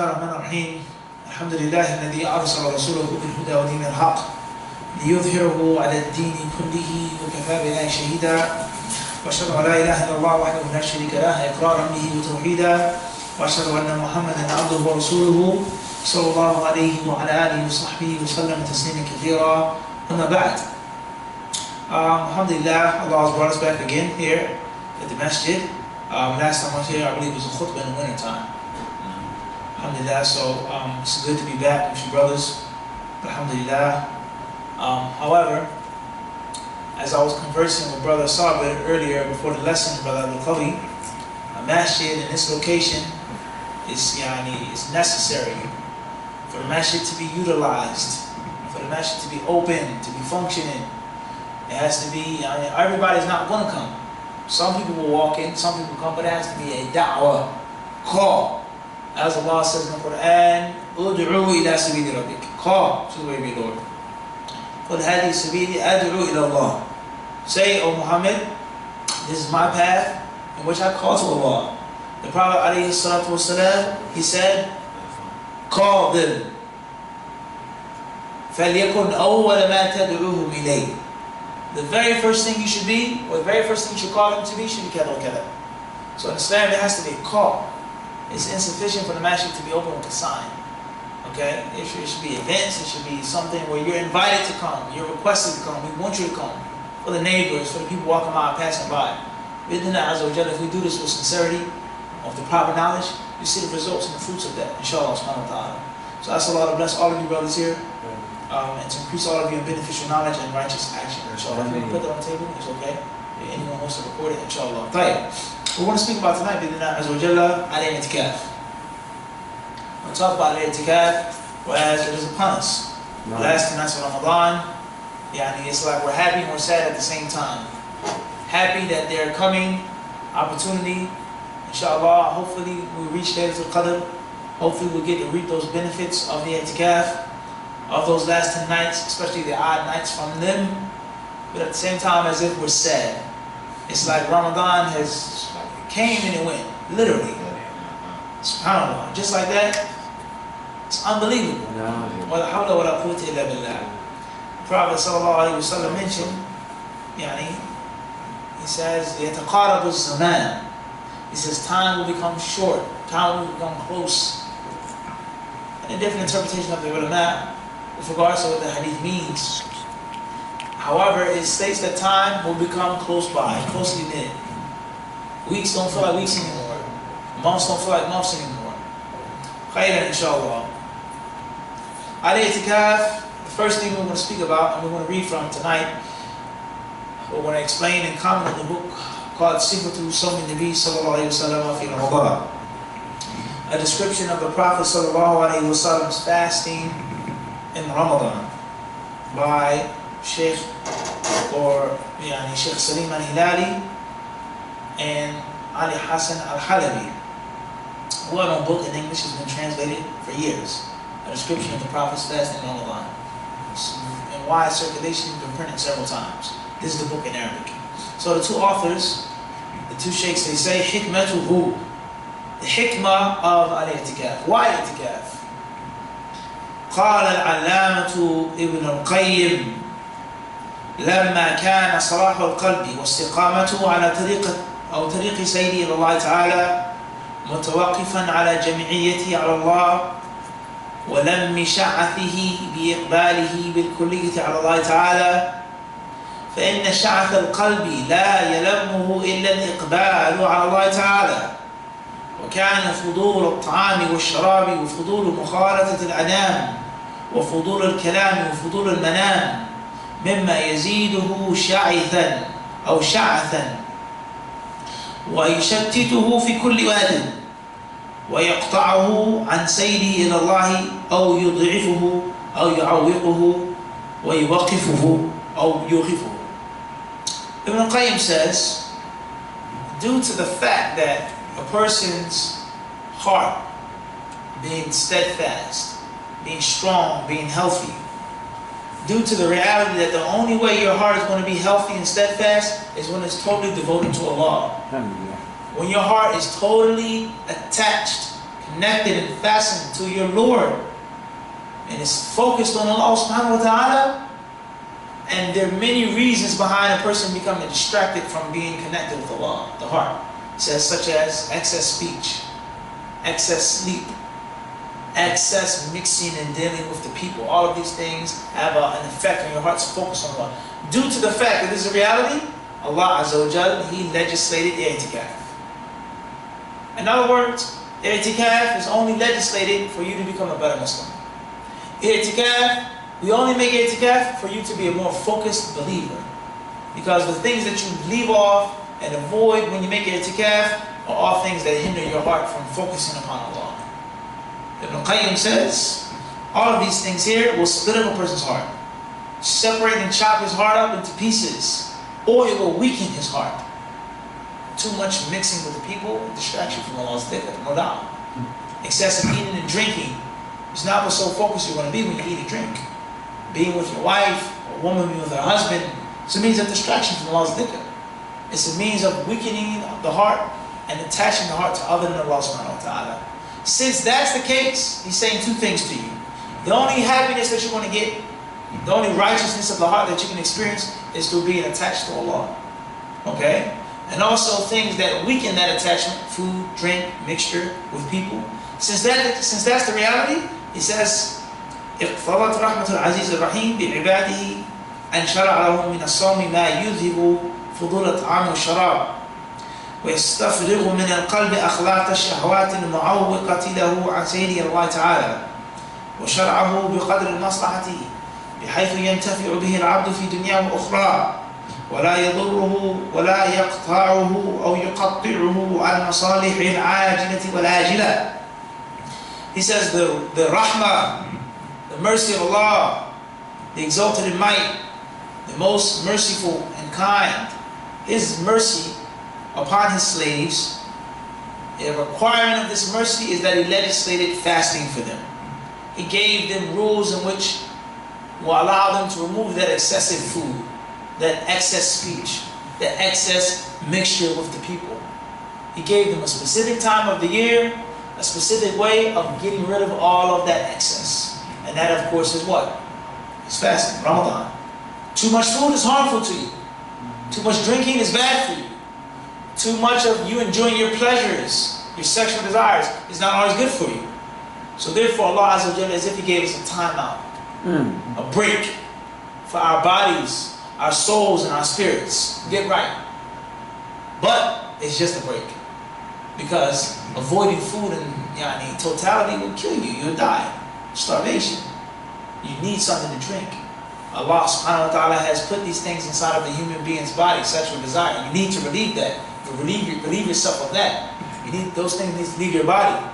الرحمن الرحيم الحمد لله الذي أرسل رسوله بالهدى ودين الحق ليظهره على الدين كله وكفى بالله شهيدا وأشهد أن لا إله إلا الله وحده لا شريك له إقرارا به وتوحيدا وأشهد أن محمدا عبده ورسوله صلى الله عليه وعلى آله وصحبه وسلم تسليما كثيرا. أما بعد, alhamdulillah, Allah has brought us back again here at the masjid. Last time I was here, I believe it was a khutbah in the winter time. Alhamdulillah, so it's good to be back with you brothers. Alhamdulillah. However, as I was conversing with Brother Sabir earlier before the lesson, Brother Al-Qawi, a masjid in this location is necessary for the masjid to be utilized, for the masjid to be open, to be functioning. It has to be, everybody's not going to come. Some people will walk in, some people come, but it has to be a da'wah, call. As Allah says in the Quran, "Ud'u ila sabili rabbik." Call to the way of your Lord. قُلْ هَذِهِ سَبِيلِي أَدْعُو إِلَى اللَّهِ. Say, O Muhammad, this is my path in which I call to Allah. The Prophet ﷺ, he said, call them. فَلْيَكُنْ أَوَّلَ مَا تَدْعُوهُمْ إِلَيْهِ. The very first thing you should be, or the very first thing you should call them to be, should be kada wa kada. So in Islam, there has to be a call. It's insufficient for the masjid to be open with a sign. Okay? It should be events, it should be something where you're invited to come, you're requested to come, we want you to come. For the neighbors, for the people walking by, passing by. If we do this with sincerity, of the proper knowledge, you see the results and the fruits of that, inshallah subhanahu wa ta'ala. So I ask Allah to bless all of you brothers here, and to increase all of you in beneficial knowledge and righteous action. Inshallah. If you want to put that on the table, it's okay. If anyone wants to record it, inshallah. We want to speak about tonight, Itikaf. I want to talk about Itikaf, whereas it is upon us. The last 2 nights of Ramadan, it's like we're happy and we're sad at the same time. Happy that they're coming, opportunity, inshallah, hopefully we reach Laylatul Qadr. Hopefully we'll get to reap those benefits of the Itikaf, of those last 10 nights, especially the odd nights from them. But at the same time, as if we're sad. It's like Ramadan has came and it went, literally. SubhanAllah. Just like that, it's unbelievable. The Prophet ﷺ mentioned, he says, يَتَقَارَبُ الزَّمَانِ. He says time will become short, time will become close. And a different interpretation of the ulama with regards to what the hadith means. However, it states that time will become close by, closely knit. Weeks don't feel like weeks anymore. Months don't feel like months anymore. Khayran, inshallah. Itikaf, the first thing we're going to speak about, and we're going to read from tonight, we're going to explain and comment on the book called Sifatu Sawmi Nabi Sallallahu Alaihi Wasallam fi Ramadan. A description of the Prophet Sallallahu Alaihi Wasallam's fasting in Ramadan by Sheikh Salim al-Hilali and Ali Hassan al-Halabi. A well-known book in English has been translated for years. A description of the Prophet's fasting in Ramadan. In wide circulation, it's been printed several times. This is the book in Arabic. So the two authors, the two sheikhs, they say, Hikmatuhu, the hikmah of al-Itikaf. Why Itikaf? قال العلامة ابن القيم لما كان صلاح القلب واستقامته على طريق سيره إلى الله تعالى متوقفا على جمعيته على الله ولم شعثه بإقباله بالكلية على الله تعالى فإن شعث القلب لا يلمه إلا الإقبال على الله تعالى وكان فضول الطعام والشراب وفضول مخالطة الأنام وفضول الكلام وفضول المنام مما يزيده شعثا أو شعثا ويشتته في كل واد ويقطعه عن سيره إلى الله أو يضعفه أو يعوقه ويوقفه أو يوقفه. Ibn al-Qayyim says, due to the fact that a person's heart being steadfast, being strong, being healthy, due to the reality that the only way your heart is going to be healthy and steadfast is when it's totally devoted to Allah. When your heart is totally attached, connected and fastened to your Lord, and is focused on Allah subhanahu wa ta'ala. And there are many reasons behind a person becoming distracted from being connected with Allah, the heart. It says such as excess speech, excess sleep, excess mixing and dealing with the people. All of these things have an effect on your heart's focus on Allah. Due to the fact that this is a reality, Allah Azza wa Jal, He legislated Itikaf. In other words, Itikaf is only legislated for you to become a better Muslim. Itikaf, we only make Itikaf for you to be a more focused believer. Because the things that you leave off and avoid when you make Itikaf are all things that hinder your heart from focusing upon Allah. Ibn Qayyim says, all of these things here will split up a person's heart, separate and chop his heart up into pieces, or it will weaken his heart. Too much mixing with the people distracts you from Allah's dhikr, no doubt. Excessive eating and drinking is not what so focused you're going to be when you eat and drink. Being with your wife, or a woman being with her husband, it's a means of distraction from Allah's dhikr. It's a means of weakening the heart and attaching the heart to other than Allah subhanahu wa ta'ala. Since that's the case, He's saying two things to you. The only happiness that you're going to get, the only righteousness of the heart that you can experience is through being attached to Allah. Okay? And also things that weaken that attachment, food, drink, mixture with people. Since that's the reality, He says, اقتضت رحمة العزيز الرحيم بعباده أن شرع لهم من الصوم ما يذهب فضول الطعام والشراب ويستفرغ من القلب أخلاق الشهوات المعوقة له عن سيره الله تعالى وشرعه بقدر المصلحة بحيث ينتفع به العبد في دنياه وأخرى ولا يضره ولا يقطعه أو يقطعه عن مصالح العاجلة والآجلة. He says the rahmah, the mercy of Allah, the exalted in might, the most merciful and kind, His mercy upon His slaves, a requirement of this mercy is that He legislated fasting for them. He gave them rules in which will allow them to remove that excessive food, that excess speech, that excess mixture with the people. He gave them a specific time of the year, a specific way of getting rid of all of that excess. And that, of course, is what? It's fasting, Ramadan. Too much food is harmful to you. Too much drinking is bad for you. Too much of you enjoying your pleasures, your sexual desires, is not always good for you. So therefore, Allah Azza wa Jalla, as if He gave us a timeout, a break for our bodies, our souls, and our spirits. Get right. But it's just a break. Because avoiding food in totality will kill you. You'll die. Starvation. You need something to drink. Allah subhanahu wa ta'ala has put these things inside of the human being's body, sexual desire. You need to relieve that. To relieve yourself of that. You need those things need to leave your body.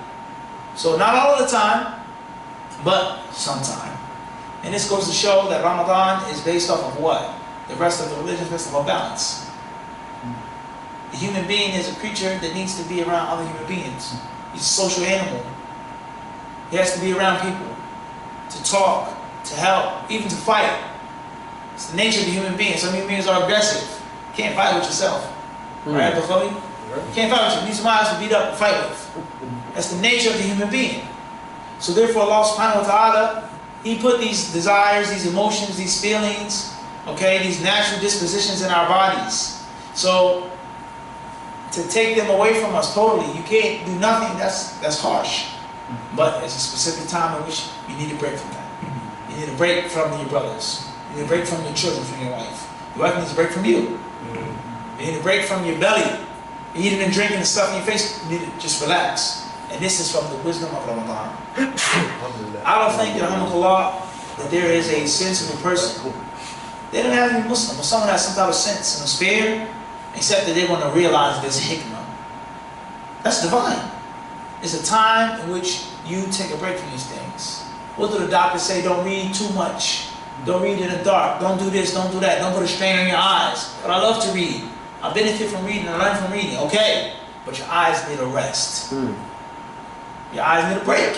So not all the time, but sometime. And this goes to show that Ramadan is based off of what? The rest of the religion is based off of balance. The human being is a creature that needs to be around other human beings. He's a social animal. He has to be around people, to talk, to help, even to fight. It's the nature of the human being. Some human beings are aggressive. You can't fight with yourself. Right, Bukhari? You can't fight with you. You need somebody else to beat up and fight with. That's the nature of the human being. So therefore Allah subhanahu wa ta'ala, He put these desires, these emotions, these feelings, okay, these natural dispositions in our bodies. So to take them away from us totally, you can't do nothing, that's harsh. But it's a specific time in which you need a break from that. You need a break from your brothers. You need a break from your children, from your wife. Your wife needs a break from you. You need a break from your belly. Eating and drinking and stuff in your face, you need to just relax. And this is from the wisdom of Ramadan. I don't think, rahmatullah, that there is a sensible person. They don't have any Muslim, or someone has some type of sense and spirit, except that they want to realize this hikmah. That's divine. It's a time in which you take a break from these things. What do the doctors say? Don't read too much. Don't read in the dark. Don't do this, don't do that. Don't put a strain on your eyes. But I love to read. I benefit from reading, I learn from reading. Okay, but your eyes need a rest. Your eyes need a break.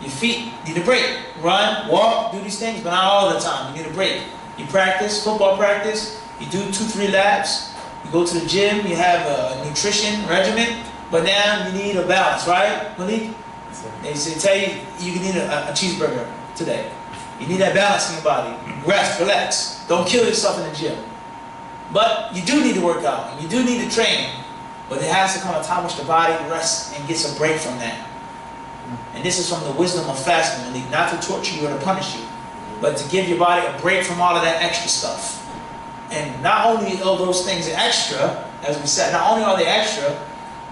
Your feet need a break. Run, walk, do these things, but not all the time. You need a break. You practice, football practice. You do 2-3 laps. You go to the gym. You have a nutrition regimen. But now you need a balance, right, Malik? They say, tell you you can eat a cheeseburger today. You need that balance in your body. Rest, relax. Don't kill yourself in the gym. But you do need to work out, and you do need to train. But there has to come a time which the body rests and gets a break from that. And this is from the wisdom of fasting, not to torture you or to punish you, but to give your body a break from all of that extra stuff. And not only are those things extra, as we said, not only are they extra,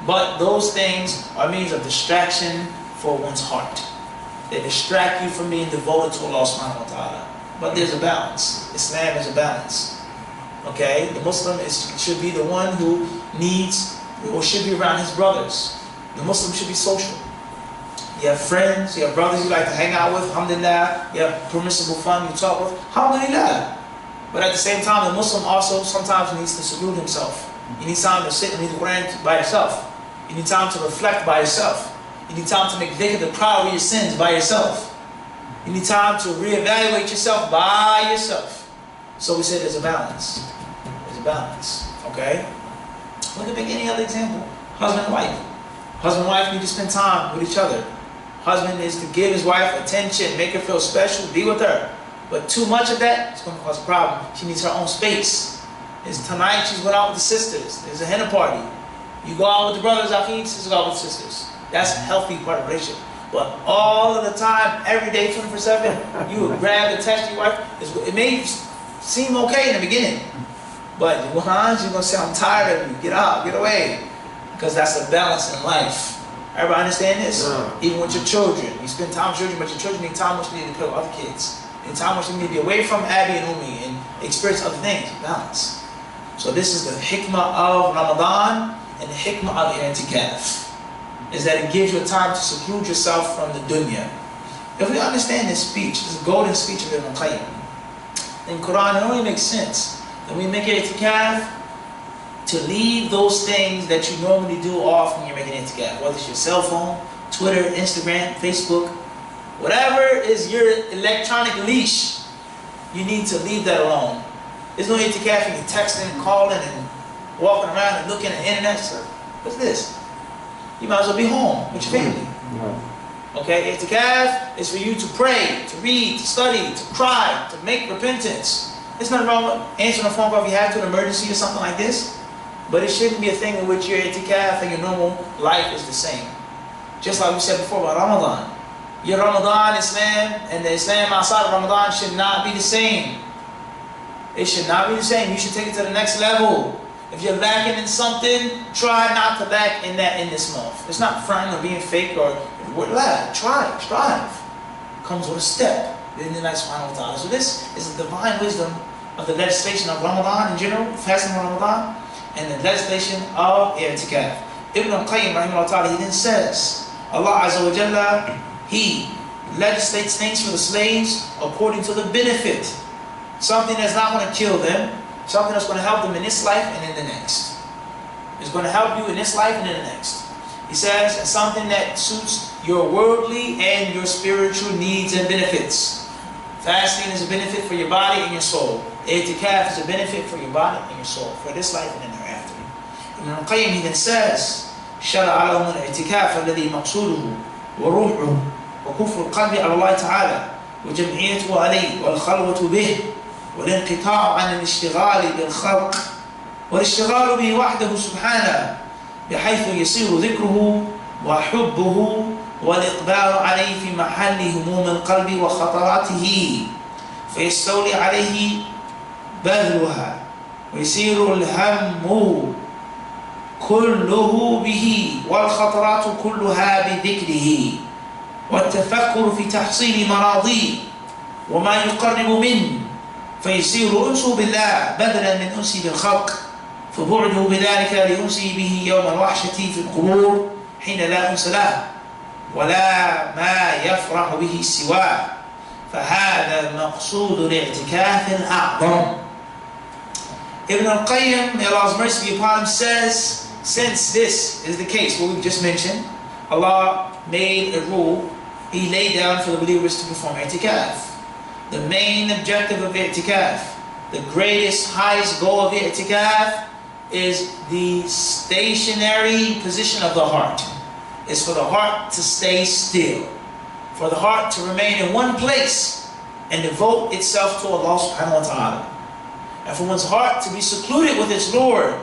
but those things are means of distraction for one's heart. They distract you from being devoted to Allah subhanahu wa ta'ala. But there's a balance. Islam is a balance. Okay? The Muslim should be the one who needs or should be around his brothers. The Muslim should be social. You have friends, you have brothers you like to hang out with, alhamdulillah. You have permissible fun you talk with, alhamdulillah. But at the same time, the Muslim also sometimes needs to seclude himself. You need time to sit and read the Quran by yourself. You need time to reflect by yourself. You need time to make dhikr, the cry of your sins by yourself. You need time to reevaluate yourself by yourself. So we said there's a balance. There's a balance. Okay? We can make any other example. Husband and wife. Husband and wife need to spend time with each other. Husband is to give his wife attention, make her feel special, be with her. But too much of that is going to cause a problem. She needs her own space. Tonight she's going out with the sisters. There's a henna party. You go out with the brothers, sisters go out with the sisters. That's a healthy part of the relationship. But all of the time, every day, 24/7, you would grab the text your wife. It may seem okay in the beginning. But you're going to say, I'm tired of you. Get out, get away. Because that's the balance in life. Everybody understand this? Even with your children. You spend time with children, but your children need time which you need to play with other kids. Need time which you need to be away from Abby and Umi and experience other things. Balance. So this is the hikmah of Ramadan and the hikmah of Itikaf. Is that it gives you a time to seclude yourself from the dunya. If we understand this speech, this golden speech of Ibn Qayyim, in Quran it only makes sense that we make Itikaf to leave those things that you normally do off when you're making Itikaf. Whether it's your cell phone, Twitter, Instagram, Facebook, whatever is your electronic leash, you need to leave that alone. There's no Itikaf and you're texting and calling and walking around and looking at the internet. So what's this? You might as well be home with your family. Okay, Itikaf is for you to pray, to read, to study, to cry, to make repentance. There's nothing wrong with answering a phone call if you have to, an emergency or something like this. But it shouldn't be a thing in which your Itikaf and your normal life is the same. Just like we said before about Ramadan. Your Ramadan Islam and the Islam outside of Ramadan should not be the same. It should not be the same. You should take it to the next level. If you're lacking in something, try not to lack in that in this month. It's not fronting or being fake or try, strive. Comes with a step in the next final time. So this is the divine wisdom of the legislation of Ramadan in general, fasting of Ramadan, and the legislation of I'tikaf. Ibn Qayyim rahimahullah ta'ala, he then says, Allah Azza wa Jalla, He legislates things for the slaves according to the benefit. Something that's not going to kill them, something that's going to help them in this life and in the next. It's going to help you in this life and in the next. He says, and something that suits your worldly and your spiritual needs and benefits. Fasting is a benefit for your body and your soul. I'tikaf is a benefit for your body and your soul, for this life and in thereafter. Ibn Qayyim, he then says, شرع لهم الاعتكاف الذي مقصوده وروحه وكفر القلب على الله تعالى وجمعيته عليه والخلوة به والانقطاع عن الاشتغال بالخلق والاشتغال به وحده سبحانه بحيث يصير ذكره وحبه والإقبال عليه في محل هموم القلب وخطراته فيستولي عليه بذلها ويصير الهم كله به والخطرات كلها بذكره والتفكر في تحصيل مراضيه وما يقرب منه فيصير أنسه بالله بدلا من أنسه بالخلق فبعده بذلك لأنسه به يوم الوحشة في القبور حين لا أنس له ولا ما يفرح به سواه فهذا مقصود الاعتكاف الأعظم. Ibn al-Qayyim, may Allah's mercy be upon him, says, since this is the case, what we've just mentioned, Allah made a rule, He laid down for the believers to perform i'tikaf. The main objective of i'tikaf, the greatest, highest goal of i'tikaf is the stationary position of the heart. is for the heart to stay still, for the heart to remain in one place and devote itself to Allah subhanahu wa ta'ala. And for one's heart to be secluded with its Lord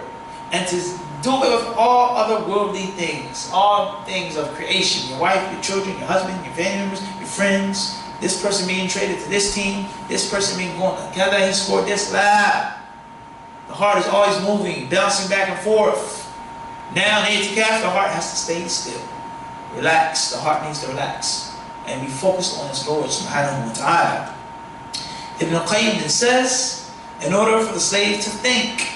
and to do it with all other worldly things, all things of creation, your wife, your children, your husband, your family members, your friends, this person being traded to this team, this person being going together, he scored this, blah. The heart is always moving, bouncing back and forth. Now in Itikaf, the heart has to stay still. Relax, the heart needs to relax and be focused on its Lord subhanahu wa ta'ala. Ibn al-Qayyim then says, in order for the slave to think,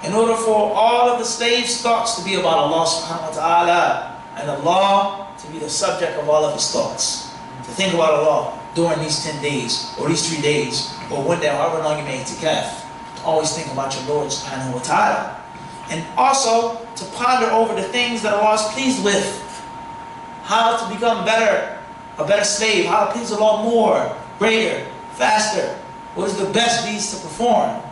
in order for all of the slave's thoughts to be about Allah subhanahu wa ta'ala, and Allah to be the subject of all of his thoughts, to think about Allah during these 10 days, or these 3 days, or one day, however long you may Itikaf, to always think about your Lord subhanahu wa ta'ala. And also to ponder over the things that Allah is pleased with, how to become better, a better slave, how to please Allah more, greater, faster, what is the best deeds to perform.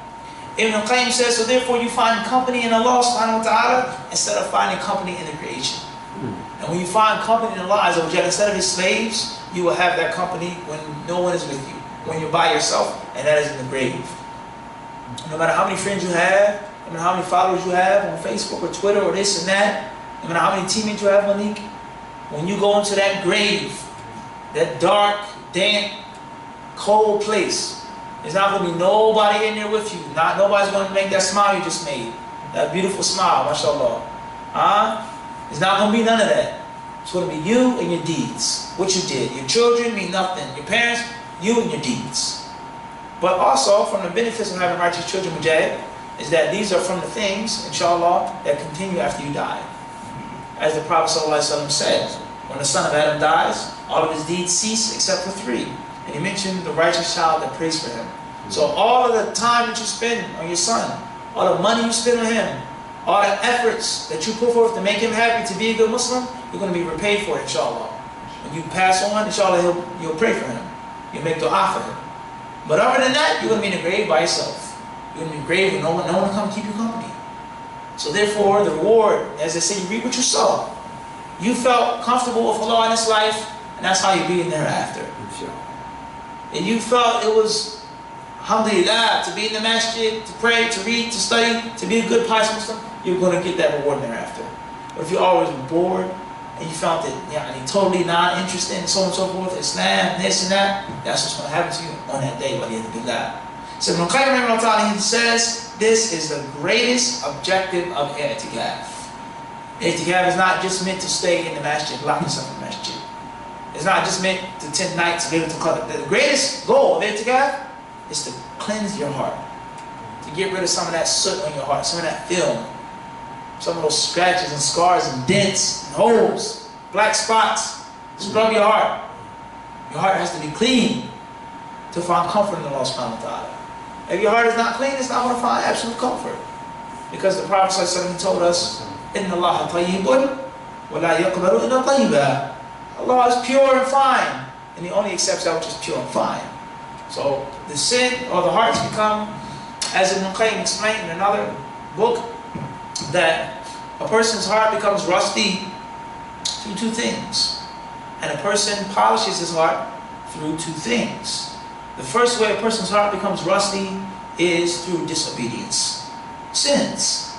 Ibn al-Qayyim says, so therefore you find company in Allah subhanahu wa ta'ala instead of finding company in the creation. And when you find company in Allah Azza wa Jalla, instead of his slaves, you will have that company when no one is with you, when you're by yourself, and that is in the grave. No matter how many friends you have, no matter how many followers you have on Facebook or Twitter or this and that, no matter how many teammates you have, Malik, when you go into that grave, that dark, damp, cold place, there's not going to be nobody in there with you. Nobody's going to make that smile you just made. That beautiful smile, mashallah. There's not going to be none of that. It's going to be you and your deeds. What you did. Your children mean nothing. Your parents, you and your deeds. But also, from the benefits of having righteous children, Mujahid, is that these are from the things, inshallah, that continue after you die. As the Prophet ﷺ said, when the son of Adam dies, all of his deeds cease except for 3. And he mentioned the righteous child that prays for him. So all of the time that you spend on your son, all the money you spend on him, all the efforts that you put forth to make him happy to be a good Muslim, you're going to be repaid for it, inshallah. When you pass on, inshallah, you'll pray for him. You'll make dua for him. But other than that, you're going to be in the grave by yourself. You're going to be in the grave with no one to come keep you company. So therefore, the reward, as they say, you reap what you sow. You felt comfortable with Allah in this life, and that's how you'll be in thereafter. And you felt it was, alhamdulillah, to be in the masjid, to pray, to read, to study, to be a good pious Muslim, you're going to get that reward thereafter. But if you always were bored, and you found it totally not interested in so on and so forth, Islam, this and that, that's what's going to happen to you on that day by the end of Allah. So Ibn al-Qayyim, he says, this is the greatest objective of Itikaf. Itikaf is not just meant to stay in the masjid, lock yourself in the masjid. It's not just meant to 10 nights to be able to cut it. The greatest goal of Itikaf is to cleanse your heart. To get rid of some of that soot on your heart, some of that film, some of those scratches and scars and dents and holes, black spots. Scrub your heart. Your heart has to be clean to find comfort in Allah subhanahu wa ta'ala. If your heart is not clean, it's not going to find absolute comfort. Because the Prophet ﷺ told us, إِنَّ اللَّهَ طَيِّبٌ وَلَا يَقْبَلُ إِلَّا طَيِّبًا. Allah is pure and fine, and He only accepts that which is pure and fine. So the sin or the hearts become, as Ibn Qayyim explained in another book, that a person's heart becomes rusty through 2 things. And a person polishes his heart through 2 things. The first way a person's heart becomes rusty is through disobedience. Sins.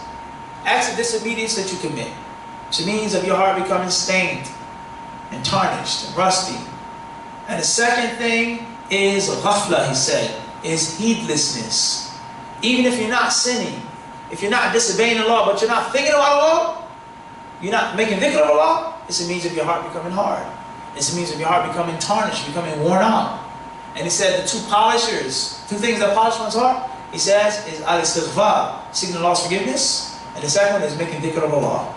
Acts of disobedience that you commit. Which means of your heart becoming stained and tarnished and rusty. And the second thing is ghafla, he said, is heedlessness. Even if you're not sinning, if you're not disobeying the law, but you're not thinking about Allah, you're not making dhikr of Allah, it's a means of your heart becoming hard. It's a means of your heart becoming tarnished, becoming worn out. And he said the 2 polishers, 2 things that polish one's heart, he says, is al-istighfar, seeking Allah's forgiveness, and the second one is making dhikr of Allah.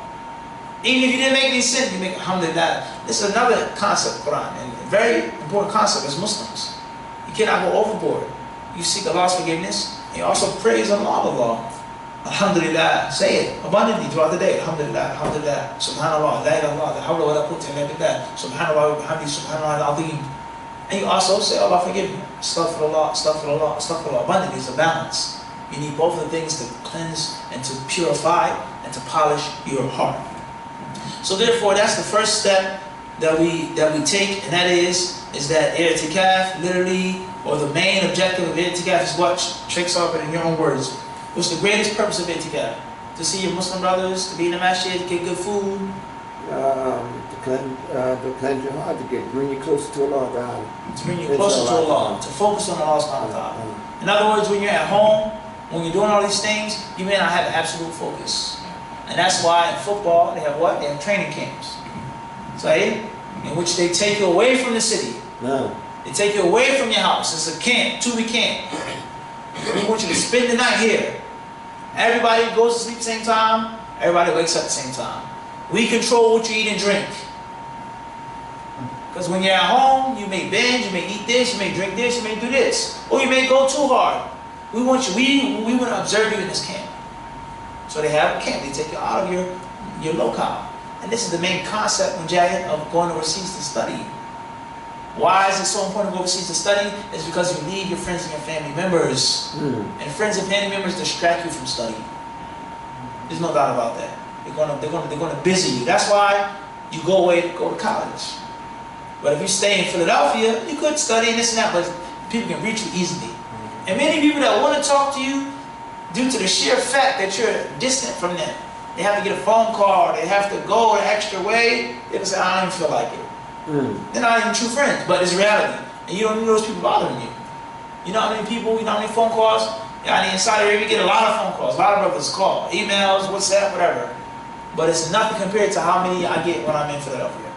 Even if you didn't make any sin, you make alhamdulillah. This is another concept, Quran, and a very important concept as Muslims. You cannot go overboard. You seek Allah's forgiveness, and you also praise Allah. Alhamdulillah, say it abundantly throughout the day. Alhamdulillah, Alhamdulillah, Subhanallah, La ilaha illallah, la hawla wa la quwwata illa billah, Subhanallah wa bihamdihi, Subhanallah al-azim. And you also say, Allah forgive me. Astaghfirullah, astaghfirullah, astaghfirullah. Abundantly is a balance. You need both of the things to cleanse and to purify and to polish your heart. So therefore, that's the first step that we take, and that is that i'tikaf literally, or the main objective of i'tikaf is what? Sheikh Sarkar, in your own words, what's the greatest purpose of i'tikaf? To see your Muslim brothers, to be in the masjid, get good food. To cleanse your heart, to bring you closer to Allah Ta'ala. To bring you closer to Allah, to focus on Allah subhanahu wa ta'ala. In other words, when you're at home, when you're doing all these things, you may not have absolute focus. And that's why in football, they have what? They have training camps. So, in which they take you away from the city. No. They take you away from your house. It's a camp, 2-week camp. We want you to spend the night here. Everybody goes to sleep at the same time. Everybody wakes up at the same time. We control what you eat and drink. Because when you're at home, you may binge, you may eat this, you may drink this, you may do this. Or you may go too hard. We want you, we want to observe you in this camp. So they have a camp. They take you out of your locale. And this is the main concept, Mujahid, of going overseas to study. Why is it so important to go overseas to study? It's because you leave your friends and your family members. And friends and family members distract you from studying. There's no doubt about that. They're gonna busy you. That's why you go away to go to college. But if you stay in Philadelphia, you could study and this and that, but people can reach you easily. And many people that want to talk to you, due to the sheer fact that you're distant from them, they have to get a phone call, they have to go an extra way, they can say, I don't even feel like it. They're not even true friends, but it's reality. And you don't need those people bothering you. You know how many people, you know how many phone calls? In Saudi Arabia, you get a lot of phone calls, a lot of brothers call, emails, WhatsApp, whatever. But it's nothing compared to how many I get when I'm in Philadelphia.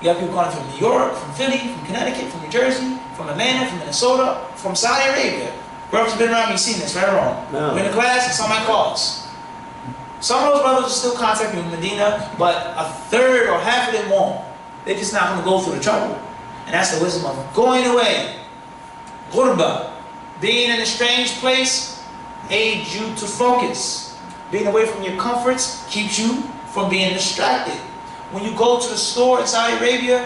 You have people calling from New York, from Philly, from Connecticut, from New Jersey, from Atlanta, from Minnesota, from Saudi Arabia. Brothers have been around me, seen this, right or wrong. No. We're in the class and somebody calls. Some of those brothers will still contact me in Medina, but a third or half of them won't. They're just not going to go through the trouble. And that's the wisdom of going away. Ghurba. Being in a strange place aids you to focus. Being away from your comforts keeps you from being distracted. When you go to the store in Saudi Arabia,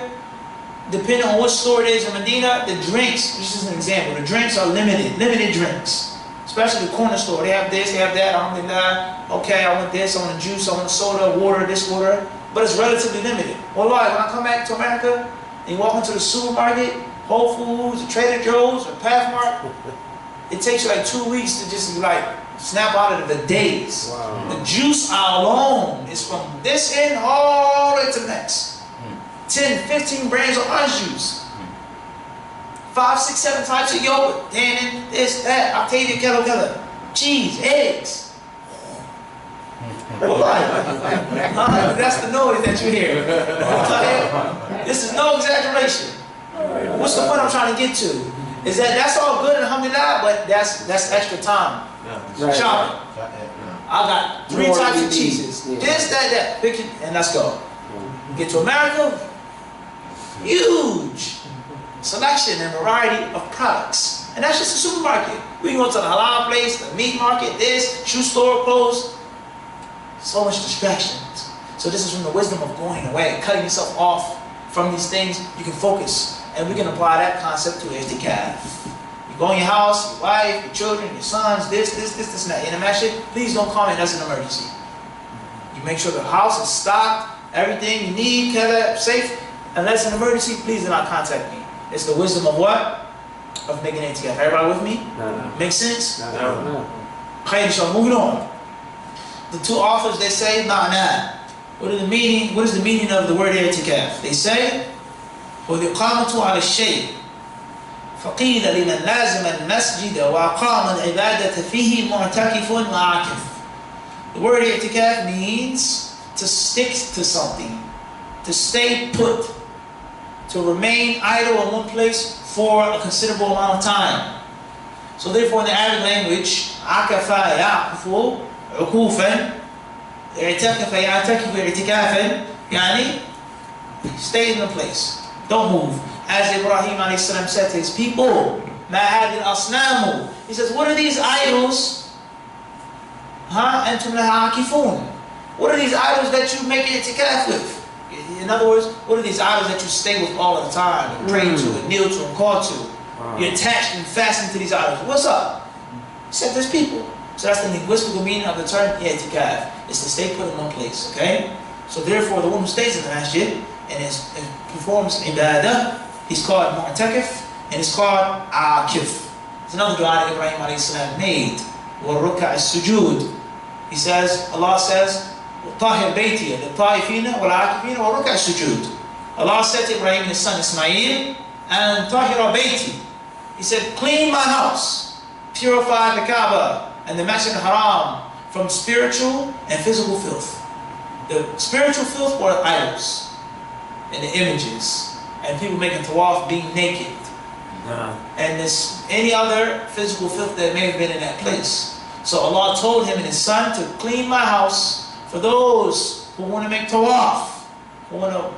depending on what store it is in Medina, the drinks, this is an example, the drinks are limited drinks. Especially the corner store, they have this, they have that, alhamdulillah, okay, I want this, I want a juice, I want a soda, water, this water, but it's relatively limited. Wallahi, when I come back to America, and you walk into the supermarket, Whole Foods, or Trader Joe's, or Pathmark, it takes you like 2 weeks to just like snap out of the days. Wow. The juice alone is from this end all the way to the next. 10, 15 brands of orange juice. 5, 6, 7 types of yogurt. Tannin, this, that, Octavia, kettle, cheese, eggs. That's the noise that you hear. This is no exaggeration. What's the point I'm trying to get to? Is that's all good, alhamdulillah, but that's extra time. Shopping. I got 3 types of cheeses. This, that. Pick it, and let's go. Get to America, huge selection and variety of products. And that's just a supermarket. We can go to the halal place, the meat market, this, shoe store, clothes. So much distractions. So this is from the wisdom of going away, cutting yourself off from these things. You can focus. And we can apply that concept to i'tikaf. You go in your house, your wife, your children, your sons, this, and that. In a masjid, please don't call me, that's an emergency. You make sure the house is stocked, everything you need, safe. Unless an emergency, please do not contact me. It's the wisdom of what? Of making i'tikaf. Everybody with me? No. Makes sense? No. Okay, so moving on. The 2 authors, they say, What is the meaning of the word i'tikaf? They say, وَالْإِقَامَةُ عَلَى الشَّيْءِ فَقِيلَ لِمَنْ لَازِمَ الْمَسْجِدَ وَأَقَامَ الْعِبَادَةَ فِيهِ مُعْتَكِفٌ وَعَاكِفٌ. The word i'tikaf means to stick to something, to stay put, to remain idle in one place for a considerable amount of time. So therefore in the Arabic language, عَكَفَ يَعْكُفُ عُكُوفًا اعتكف يعتكف اعتكافا يعني stay in the place, don't move. As Ibrahim alayhi salam said to his people, ما هذه الأصنام. He says, what are these idols? أنتم لها عاكفون. What are these idols that you make i'tikaf with? In other words, what are these idols that you stay with all the time, and pray to, and kneel to, and call to? You're attached and fastened to these idols. What's up? He said, there's people. So that's the linguistical meaning of the term i'tikaf. It's to stay put in one place, okay? So therefore, the one who stays in the masjid and performs ibadah, he's called mu'takif, and it's called akif. It's another dua that Ibrahim alayhi salam made. وَالرُّكَعِ السُّجُودِ. He says, Allah says, طَاهِرْ بَيْتِيَ لِلطَّائِفِينَ وَالْعَاكِفِينَ وَالرُّكَعِ السُّجُودِ. Allah said to Ibrahim and his son Ismail, and طَاهِرَ بَيْتِي. He said, clean my house, purify the Kaaba and the Masjid al-Haram from spiritual and physical filth. The spiritual filth were idols and the images and people making tawaf being naked. And this any other physical filth that may have been in that place. So Allah told him and his son to clean my house for those who want to make tawaf, who want to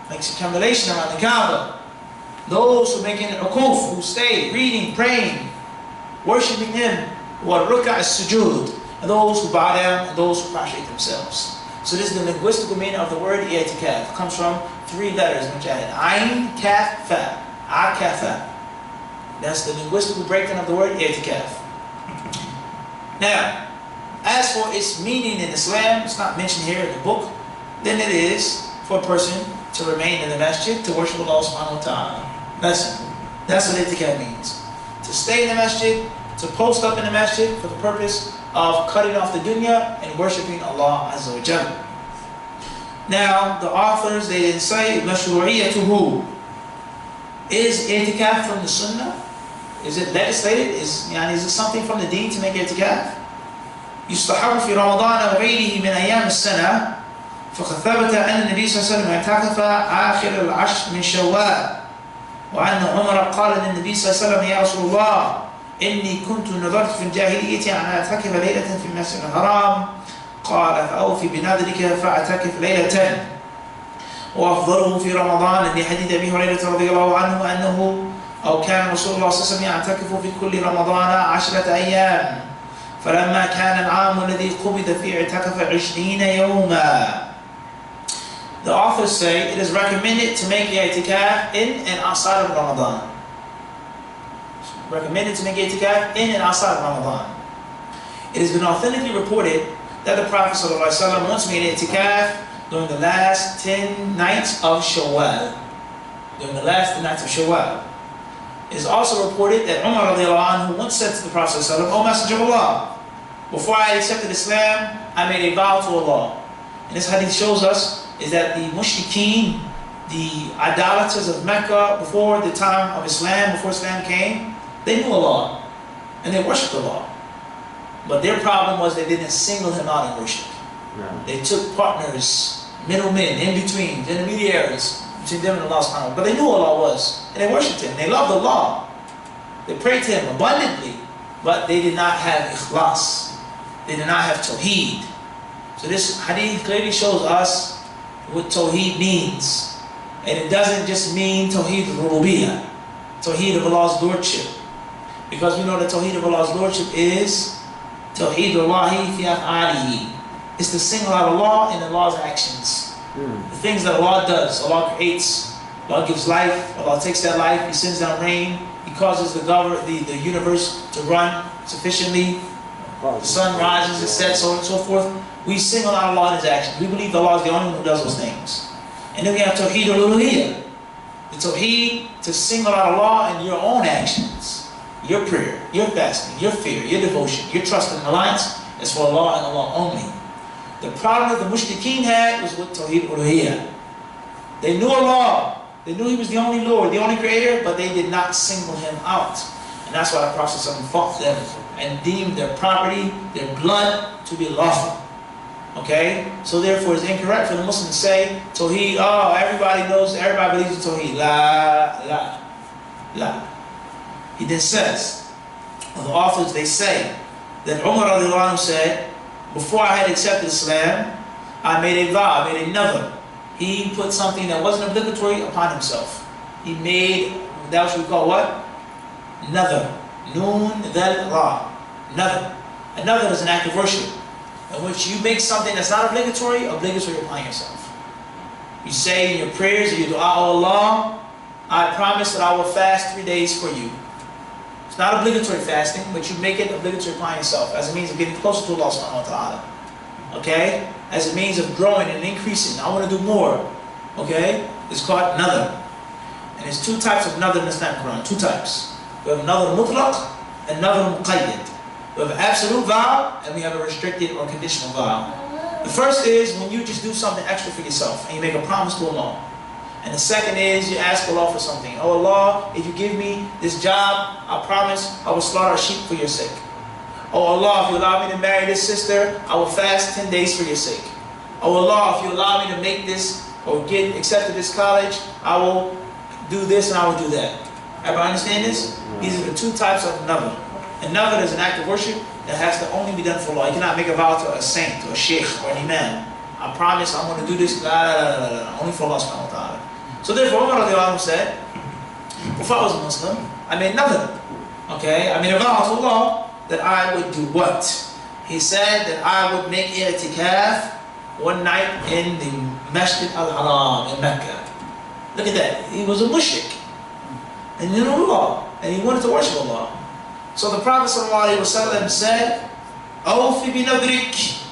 make circumambulation around the Kaaba, those who are making ukuf, who stay reading, praying, worshipping Him, وَالرُّكَعِ السُّجُودِ, and those who bow down and those who prostrate themselves. So this is the linguistical meaning of the word i'tikaf. It comes from 3 letters which added ayn, kaf, fa, akafa. That's the linguistical breakdown of the word i'tikaf. Now, as for its meaning in Islam, it's not mentioned here in the book. Then it is for a person to remain in the masjid to worship Allah subhanahu wa ta'ala. That's simple. That's what i'tikaf means. To stay in the masjid, to post up in the masjid for the purpose of cutting off the dunya and worshiping Allah Azza wa Jalla. Now, the authors, they didn't say mashru'iyatuhu. Is i'tikaf from the sunnah? Is it legislated? Is it something from the deen to make i'tikaf? يستحب في رمضان وغيره من أيام السنة فقد ثبت أن النبي صلى الله عليه وسلم اعتكف آخر العشر من شوال وأن عمر قال للنبي صلى الله عليه وسلم يا رسول الله إني كنت نذرت في الجاهلية أن أعتكف ليلة في المسجد الحرام قال فأوفي بنذرك فاعتكف ليلة. وأفضله في رمضان لحديث أبي هريرة رضي الله عنه أنه أو كان رسول الله صلى الله عليه وسلم يعتكف في كل رمضان 10 أيام فلما كان العام الذي قبض فيه اعتكف 20 يوما. The authors say it is recommended to make i'tikaf in and outside of Ramadan. Recommended to make i'tikaf in and outside of Ramadan. It has been authentically reported that the Prophet ﷺ once made i'tikaf during the last 10 nights of Shawwal. During the last 10 nights of Shawwal. It is also reported that Umar radiallahu anhu once said to the Prophet ﷺ, O Messenger of Allah, before I accepted Islam, I made a vow to Allah. And this hadith shows us is that the mushrikeen, the idolaters of Mecca before the time of Islam, before Islam came, they knew Allah and they worshipped Allah. But their problem was they didn't single Him out in worship. Yeah. They took partners, middlemen, in-betweens, intermediaries between them and Allah subhanahu wa ta'ala. But they knew who Allah was and they worshipped Him. They loved Allah. They prayed to Him abundantly, but they did not have ikhlas. They did not have tawheed. So this hadith clearly shows us what tawheed means. And it doesn't just mean tawheed al-rububiyyah, tawheed of Allah's lordship. Because we know that tawheed of Allah's lordship is tawheed Allahi fi af'alihi. It's to single out Allah in Allah's actions. The things that Allah does. Allah creates, Allah gives life, Allah takes that life, He sends down rain, He causes the universe to run sufficiently, the sun rises, it sets, so on and so forth. We single out Allah in His actions. We believe that Allah is the only one who does those things. And then we have tawheed al-uluhiyyah. The tawheed to single out Allah in your own actions. Your prayer, your fasting, your fear, your devotion, your trust and reliance is for Allah and Allah only. The problem that the mushrikeen had was with tawheed al-uluhiyyah. They knew Allah. They knew He was the only Lord, the only Creator, but they did not single Him out. And that's why the Prophet fought them and deemed their property, their blood, to be lawful. Okay? So therefore it's incorrect for the Muslim to say, Tawheed, everybody knows, everybody believes in Tawheed. La. He then says, the authors, they say, that Umar radiallahu anhu said, before I had accepted Islam, I made a vow, I made a nadhr. He put something that wasn't obligatory upon himself. He made, that was what we call what? Nadhr. Noon, dhal, ra. Nadhr. A nadhr is an act of worship in which you make something that's not obligatory upon yourself. You say in your prayers or your dua, oh Allah, I promise that I will fast 3 days for you. It's not obligatory fasting, but you make it obligatory upon yourself as a means of getting closer to Allah subhanahu wa ta'ala. Okay? as a means of growing and increasing. I want to do more. Okay? It's called nadr. And there's two types of nadr in the Islamic Quran. Two types. We have nadr mutlaq and nadr muqayyad. We have an absolute vow and we have a restricted or conditional vow. The first is when you just do something extra for yourself and you make a promise to Allah. And the second is you ask Allah for something. Oh Allah, if you give me this job, I promise I will slaughter a sheep for your sake. Oh Allah, if you allow me to marry this sister, I will fast 10 days for your sake. Oh Allah, if you allow me to make this or get accepted to this college, I will do this and I will do that. Everybody understand this? These are the two types of nadr. And nadr is an act of worship that has to only be done for Allah. You cannot make a vow to a saint, to a sheikh, or an imam. I promise I'm going to do this, only for Allah subhanahu wa ta'ala. So therefore, Umar radiallahu anhu said, if I was a Muslim, I made nothing. Okay, I made a vow to Allah that I would do what? He said that I would make i'tikaf one night in the Masjid al-Haram in Mecca. Look at that. He was a mushrik. And he knew Allah. And he wanted to worship Allah. So the Prophet ﷺ said, Awfi bi nadrik.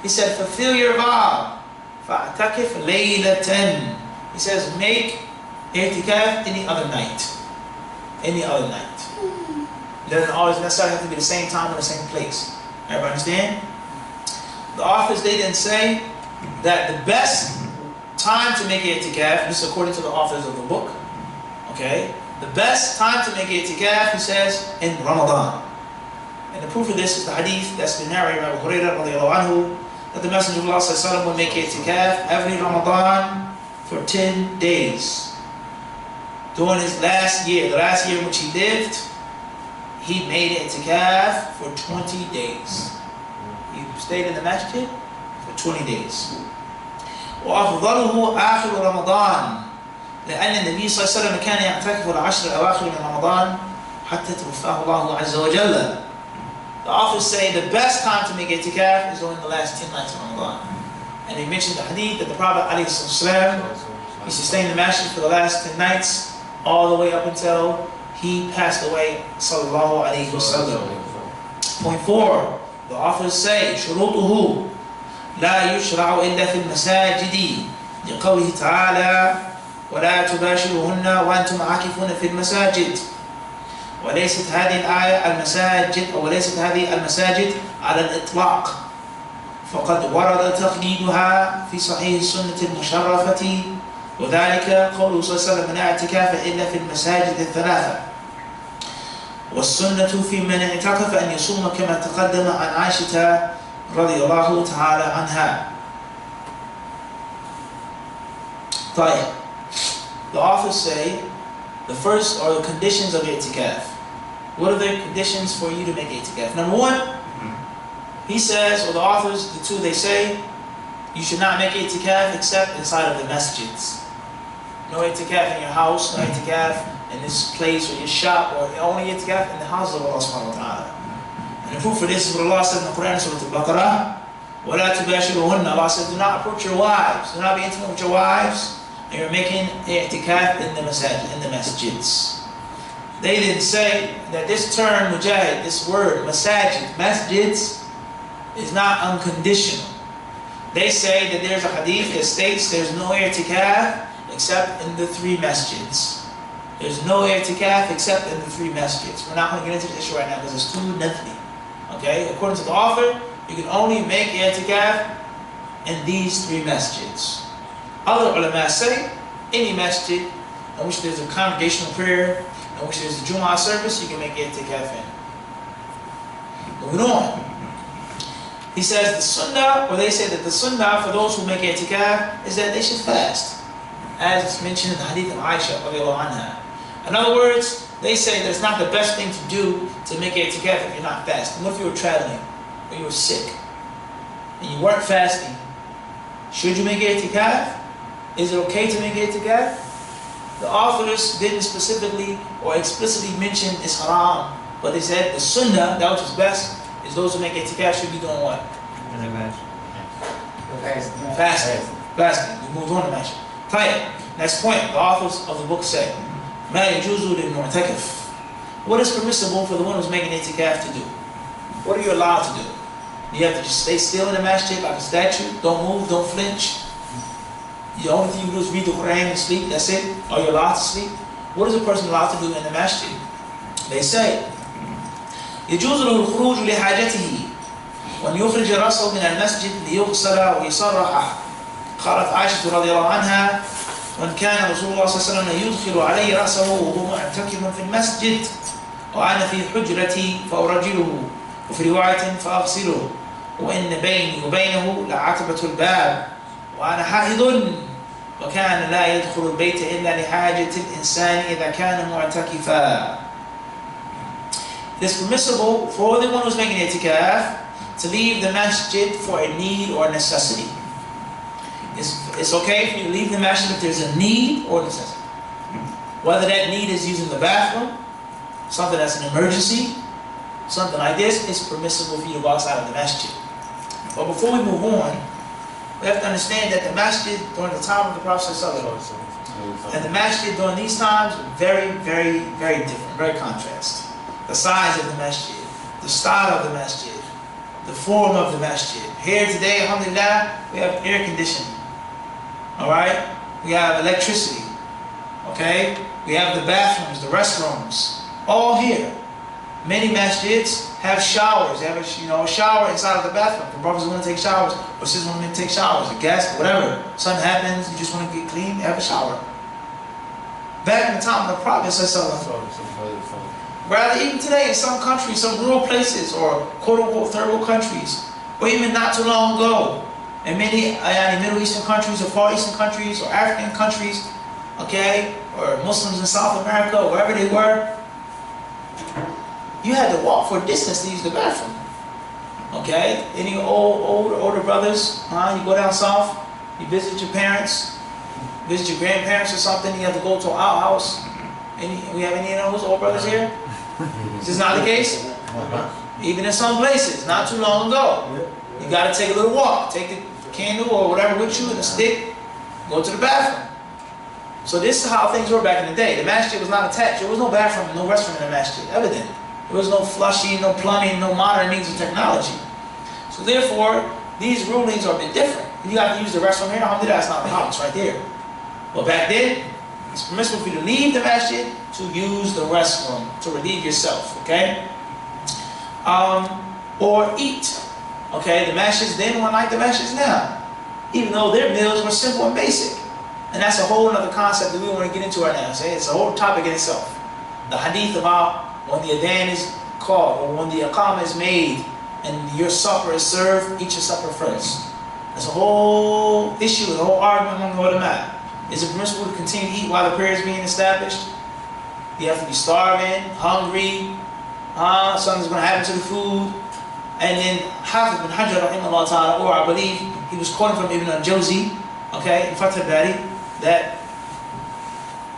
He said, fulfill your vow. Fa'atakif laylatan. He says, make i'tikaf any other night. Any other night. It doesn't always necessarily have to be the same time or the same place. Everybody understand? The authors, they didn't say that the best time to make i'tikaf, this is according to the authors of the book, okay? The best time to make i'tikaf, he says, in Ramadan. And the proof of this is the hadith that's been narrated by Abu Hurairah radiallahu anhu, that the Messenger of Allah would make i'tikaf every Ramadan for 10 days. During his last year, the last year in which he lived, he made i'tikaf for 20 days. He stayed in the masjid for 20 days. وأفضله آخر رمضان لأن النبي صلى الله عليه وسلم كان يعتكف العشر الأواخر من رمضان حتى توفاه الله عز وجل. The authors say the best time to make i'tikaf is during the last 10 nights of Ramadan. And they mentioned the hadith that the Prophet ﷺ used to stay in the masjid for the last 10 nights all the way up until he passed away, sallallahu alayhi wasallam. Point 4, the authors say, شروطه لا يشرع إلا في المساجد لقوله تعالى ولا تباشروهن وأنتم عاكفون في المساجد. وليست هذه الآية المساجد أو وليست هذه المساجد على الإطلاق، فقد ورد تقييدها في صحيح السنة المشرفة، وذلك قوله صلى الله عليه وسلم لا اعتكاف إلا في المساجد الثلاثة. والسنة في من اعتكف أن يصوم كما تقدم عن عائشة رضي الله تعالى عنها. طيب. The authors say the first are the conditions of i'tikaf. What are the conditions for you to make i'tikaf? Number 1, he says, or the authors, the two, they say you should not make i'tikaf except inside of the masjids. No i'tikaf in your house, no i'tikaf in this place or your shop, or only i'tikaf in the house of Allah subhanahu wa ta'ala. And the proof for this is what Allah said in the Quran, Surah Al-Baqarah, وَلَا تُبَاشِرُهُنَّ. Allah said, do not approach your wives, do not be intimate with your wives, and you're making i'tikaf in the masajid, in the masjids. They didn't say that this term, mujahid, this word, masajid, masjids, is not unconditional. They say that there's a hadith that states there's no i'tikaf except in the 3 masjids. There's no i'tikaf except in the 3 masjids. We're not going to get into this issue right now because it's too lengthy. Okay? According to the author, you can only make i'tikaf in these 3 masjids. Other ulama say any masjid in which there's a congregational prayer, in which there's a Jumu'ah service, you can make i'tikaf in. Moving on. He says the sunnah, or they say that the sunnah for those who make i'tikaf is that they should fast, as it's mentioned in the hadith of Aisha radiallahu anha. In other words, they say that it's not the best thing to do to make i'tikaf if you're not fasting. What if you were traveling, or you were sick, and you weren't fasting? Should you make i'tikaf? Is it okay to make i'tikaf? The authors didn't specifically or explicitly mention it's haram, but they said the sunnah, that which is best, is those who make i'tikaf should be doing what? Fasting. Fasting. We move on to mention. Next point, the authors of the book say, مَا يَجُوزُ لِلْمُعْتَكِفِ. What is permissible for the one who's making i'tikaf to do? What are you allowed to do? You have to just stay still in the masjid like a statue. Don't move, don't flinch. The only thing you do is read the Quran and sleep. That's it. Are you allowed to sleep? What is a person allowed to do in the masjid? They say, يجوز له الخروج لحاجته وأن يخرج رأسه من المسجد ليغسل ويصرح. قالت عائشة رضي الله عنها: وأن كان رسول الله صلى الله عليه وسلم يدخل علي رأسه وهو معتكف في المسجد وأنا في حجرتي فأرجله وفي رواية فأغسله وإن بيني وبينه لعتبة الباب وأنا حائض وكان لا يدخل البيت إلا لحاجة الإنسان إذا كان معتكفا. It is permissible for the one who's making itikaf to leave the masjid for a need or necessity. It's okay for you to leave the masjid if there's a need or necessity. Whether that need is using the bathroom, something that's an emergency, something like this, it's permissible for you to go outside of the masjid. But before we move on, we have to understand that the masjid during the time of the Prophet ﷺ and the masjid during these times are very, very, very different, very contrast. The size of the masjid, the style of the masjid, the form of the masjid. Here today, alhamdulillah, we have air conditioning. Alright? We have electricity. Okay? We have the bathrooms, the restrooms. All here. Many masjids have showers. They have a shower inside of the bathroom. The brothers want to take showers, or sisters want to take showers, or guests, whatever. Something happens, you just want to get clean, have a shower. Back in the time of the Prophet, rather even today in some countries, some rural places, or quote-unquote third world countries, or even not too long ago, in many Middle Eastern countries, or Far Eastern countries, or African countries, okay, or Muslims in South America, or wherever they were, you had to walk for a distance to use the bathroom. Okay? Any older brothers, you go down south, you visit your parents, visit your grandparents or something, you have to go to an outhouse. We have any of those old brothers here? Is this not the case? Even in some places, not too long ago. You got to take a little walk, take the candle or whatever with you and a stick, go to the bathroom. So this is how things were back in the day. The masjid was not attached. There was no bathroom, no restroom in the masjid, evident. There was no flushing, no plumbing, no modern means of technology. So therefore, these rulings are a bit different. If you got to use the restroom here, alhamdulillah, that's not the house right there. But back then, it's permissible for you to leave the masjid to use the restroom, to relieve yourself, okay? Or eat. Okay, the masjids then were like the masjids now. Even though their meals were simple and basic. And that's a whole other concept that we want to get into right now. So it's a whole topic in itself. The hadith about when the adhan is called, or when the iqamah is made, and your supper is served, eat your supper first. That's a whole issue, a whole argument among the ulama. Is it permissible to continue to eat while the prayer is being established? You have to be starving, hungry, something's going to happen to the food. And then Hafiz bin Hajar, rahimahullah ta'ala, or I believe he was quoting from Ibn al-Jawzi, okay, in Fath al-Bari, that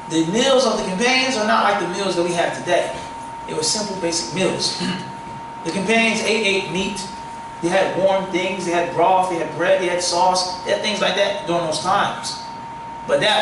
the meals of the companions are not like the meals that we have today. It was simple, basic meals. The companions ate meat. They had warm things. They had broth. They had bread. They had sauce. They had things like that during those times. But that